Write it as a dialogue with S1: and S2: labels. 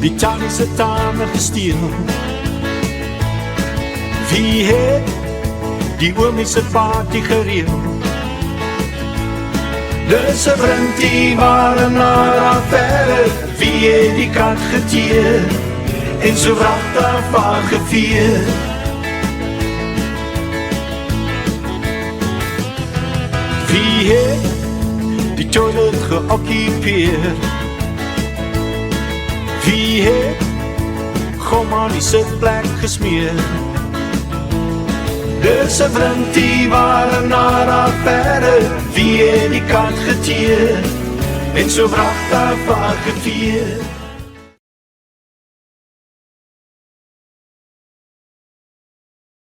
S1: die tannie se tande gesteel? Wie het die oomie se party gereël? Dis 'n vriendie maar 'n nare verre. Wie het die kat geteer en so wragtig vaar gevier? Wie het die toilet geoccupeer? Wie het gom aan die sitplek gesmeer? Dis 'n vriendie waar 'n nare verre. Wie het die kat geteer en so wragtig vaar gevier?